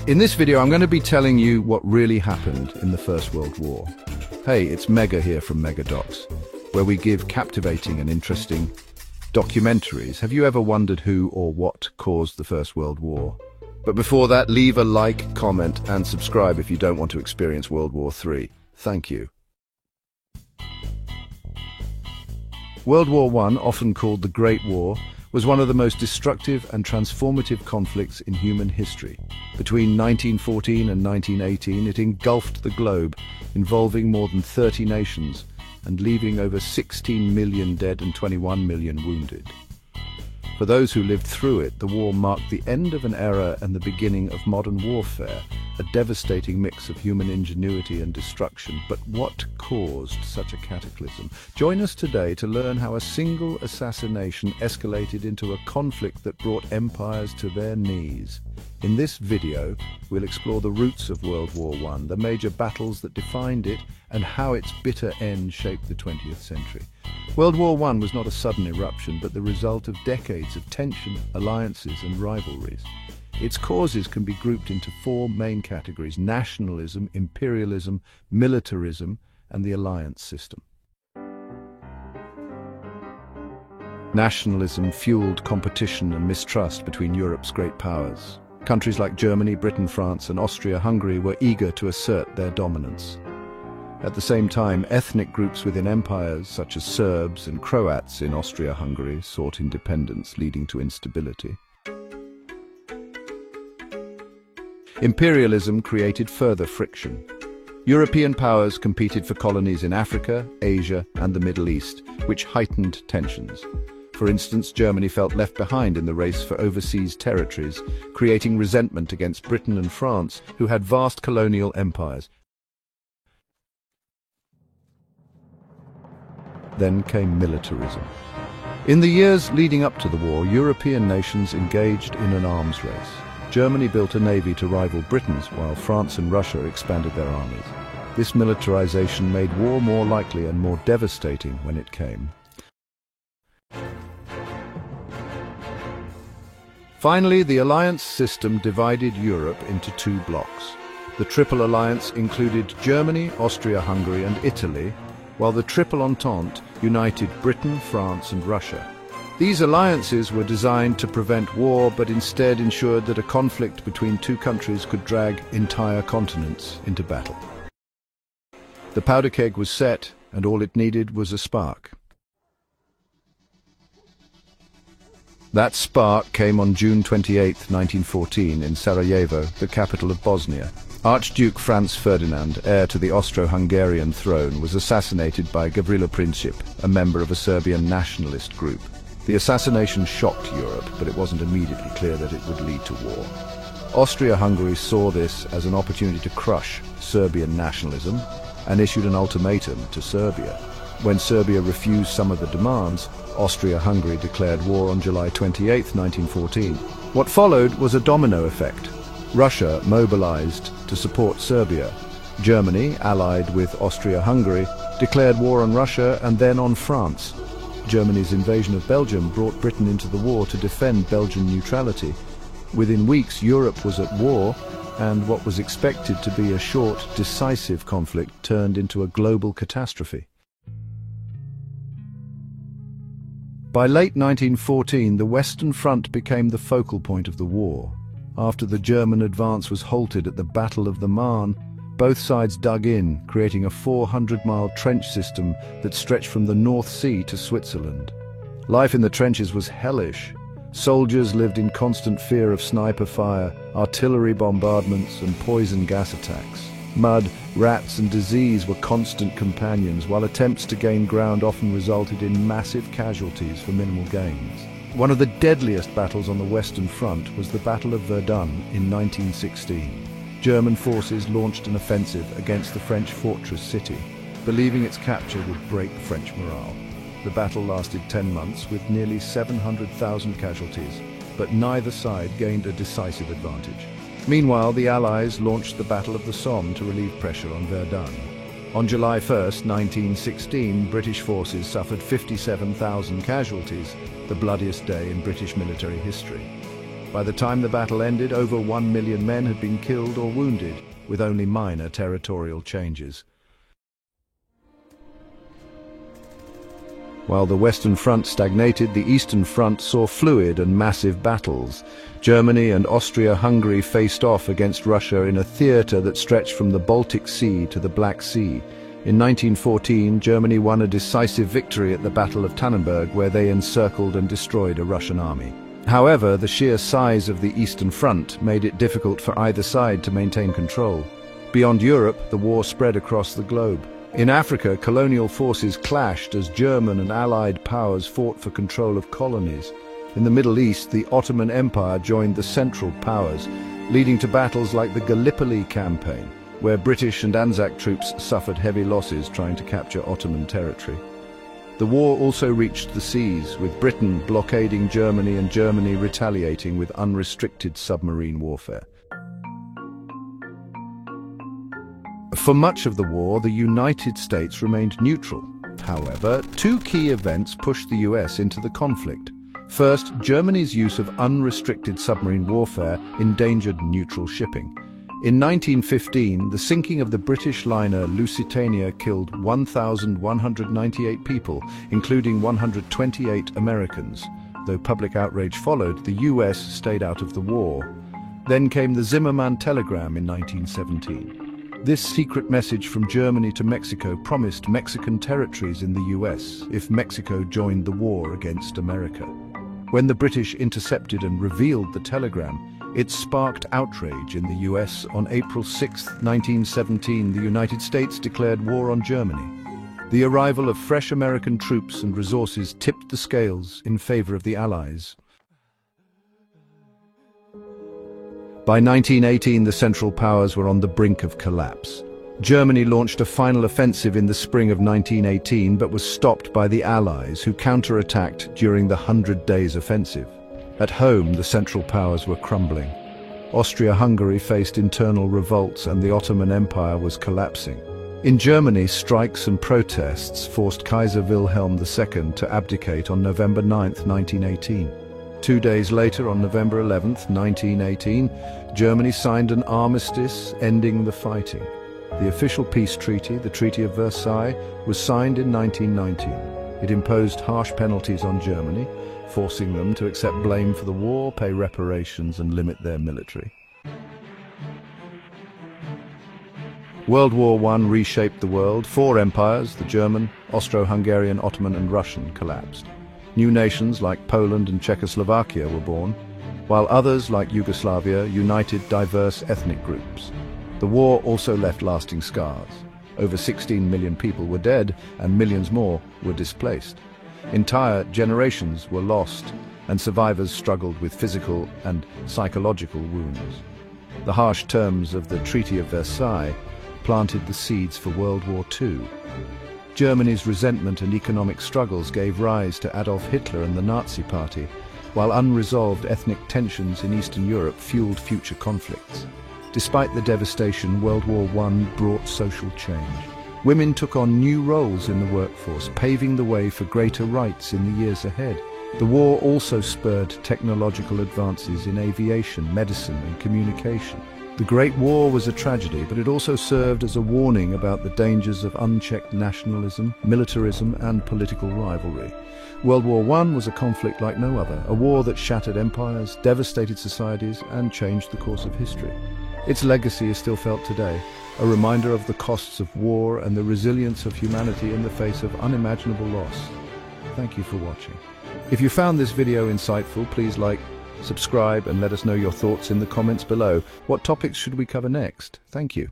In this video, I'm going to be telling you what really happened in the First World War. Hey, it's Mega here from Megadocs, where we give captivating and interesting documentaries. Have you ever wondered who or what caused the First World War? But before that, leave a like, comment, and subscribe if you don't want to experience World War III. Thank you. World War I, often called the Great War, was one of the most destructive and transformative conflicts in human history. Between 1914 and 1918, it engulfed the globe, involving more than 30 nations and leaving over 16 million dead and 21 million wounded. For those who lived through it, the war marked the end of an era and the beginning of modern warfare, a devastating mix of human ingenuity and destruction. But what caused such a cataclysm? Join us today to learn how a single assassination escalated into a conflict that brought empires to their knees. In this video, we'll explore the roots of World War I, the major battles that defined it, and how its bitter end shaped the 20th century. World War I was not a sudden eruption, but the result of decades of tension, alliances, and rivalries. Its causes can be grouped into four main categories: nationalism, imperialism, militarism, and the alliance system. Nationalism fueled competition and mistrust between Europe's great powers. Countries like Germany, Britain, France, and Austria-Hungary were eager to assert their dominance. At the same time, ethnic groups within empires, such as Serbs and Croats in Austria-Hungary, sought independence, leading to instability. Imperialism created further friction. European powers competed for colonies in Africa, Asia, and the Middle East, which heightened tensions. For instance, Germany felt left behind in the race for overseas territories, creating resentment against Britain and France, who had vast colonial empires. Then came militarism. In the years leading up to the war, European nations engaged in an arms race. Germany built a navy to rival Britain's, while France and Russia expanded their armies. This militarization made war more likely and more devastating when it came. Finally, the alliance system divided Europe into two blocks. The Triple Alliance included Germany, Austria-Hungary, and Italy, while the Triple Entente united Britain, France, and Russia. These alliances were designed to prevent war, but instead ensured that a conflict between two countries could drag entire continents into battle. The powder keg was set, and all it needed was a spark. That spark came on June 28, 1914, in Sarajevo, the capital of Bosnia. Archduke Franz Ferdinand, heir to the Austro-Hungarian throne, was assassinated by Gavrilo Princip, a member of a Serbian nationalist group. The assassination shocked Europe, but it wasn't immediately clear that it would lead to war. Austria-Hungary saw this as an opportunity to crush Serbian nationalism and issued an ultimatum to Serbia. When Serbia refused some of the demands, Austria-Hungary declared war on July 28, 1914. What followed was a domino effect. Russia mobilized to support Serbia. Germany, allied with Austria-Hungary, declared war on Russia and then on France. Germany's invasion of Belgium brought Britain into the war to defend Belgian neutrality. Within weeks, Europe was at war, and what was expected to be a short, decisive conflict turned into a global catastrophe. By late 1914, the Western Front became the focal point of the war. After the German advance was halted at the Battle of the Marne, both sides dug in, creating a 400-mile trench system that stretched from the North Sea to Switzerland. Life in the trenches was hellish. Soldiers lived in constant fear of sniper fire, artillery bombardments, and poison gas attacks. Mud, rats, and disease were constant companions, while attempts to gain ground often resulted in massive casualties for minimal gains. One of the deadliest battles on the Western Front was the Battle of Verdun in 1916. German forces launched an offensive against the French fortress city, believing its capture would break French morale. The battle lasted 10 months with nearly 700,000 casualties, but neither side gained a decisive advantage. Meanwhile, the Allies launched the Battle of the Somme to relieve pressure on Verdun. On July 1, 1916, British forces suffered 57,000 casualties, the bloodiest day in British military history. By the time the battle ended, over 1 million men had been killed or wounded, with only minor territorial changes. While the Western Front stagnated, the Eastern Front saw fluid and massive battles. Germany and Austria-Hungary faced off against Russia in a theatre that stretched from the Baltic Sea to the Black Sea. In 1914, Germany won a decisive victory at the Battle of Tannenberg, where they encircled and destroyed a Russian army. However, the sheer size of the Eastern Front made it difficult for either side to maintain control. Beyond Europe, the war spread across the globe. In Africa, colonial forces clashed as German and Allied powers fought for control of colonies. In the Middle East, the Ottoman Empire joined the Central Powers, leading to battles like the Gallipoli campaign, where British and Anzac troops suffered heavy losses trying to capture Ottoman territory. The war also reached the seas, with Britain blockading Germany and Germany retaliating with unrestricted submarine warfare. For much of the war, the United States remained neutral. However, two key events pushed the US into the conflict. First, Germany's use of unrestricted submarine warfare endangered neutral shipping. In 1915, the sinking of the British liner Lusitania killed 1,198 people, including 128 Americans. Though public outrage followed, the US stayed out of the war. Then came the Zimmermann telegram in 1917. This secret message from Germany to Mexico promised Mexican territories in the US if Mexico joined the war against America. When the British intercepted and revealed the telegram, it sparked outrage in the US. On April 6, 1917, the United States declared war on Germany. The arrival of fresh American troops and resources tipped the scales in favor of the Allies. By 1918, the Central Powers were on the brink of collapse. Germany launched a final offensive in the spring of 1918, but was stopped by the Allies, who counterattacked during the 100 Days Offensive. At home, the Central Powers were crumbling. Austria-Hungary faced internal revolts and the Ottoman Empire was collapsing. In Germany, strikes and protests forced Kaiser Wilhelm II to abdicate on November 9, 1918. 2 days later, on November 11, 1918, Germany signed an armistice ending the fighting. The official peace treaty, the Treaty of Versailles, was signed in 1919. It imposed harsh penalties on Germany, forcing them to accept blame for the war, pay reparations, and limit their military. World War I reshaped the world. 4 empires, the German, Austro-Hungarian, Ottoman, and Russian, collapsed. New nations like Poland and Czechoslovakia were born, while others like Yugoslavia united diverse ethnic groups. The war also left lasting scars. Over 16 million people were dead and millions more were displaced. Entire generations were lost and survivors struggled with physical and psychological wounds. The harsh terms of the Treaty of Versailles planted the seeds for World War II. Germany's resentment and economic struggles gave rise to Adolf Hitler and the Nazi Party, while unresolved ethnic tensions in Eastern Europe fueled future conflicts. Despite the devastation, World War I brought social change. Women took on new roles in the workforce, paving the way for greater rights in the years ahead. The war also spurred technological advances in aviation, medicine, and communication. The Great War was a tragedy, but it also served as a warning about the dangers of unchecked nationalism, militarism, and political rivalry. World War I was a conflict like no other, a war that shattered empires, devastated societies, and changed the course of history. Its legacy is still felt today, a reminder of the costs of war and the resilience of humanity in the face of unimaginable loss. Thank you for watching. If you found this video insightful, please like, subscribe, and let us know your thoughts in the comments below. What topics should we cover next? Thank you.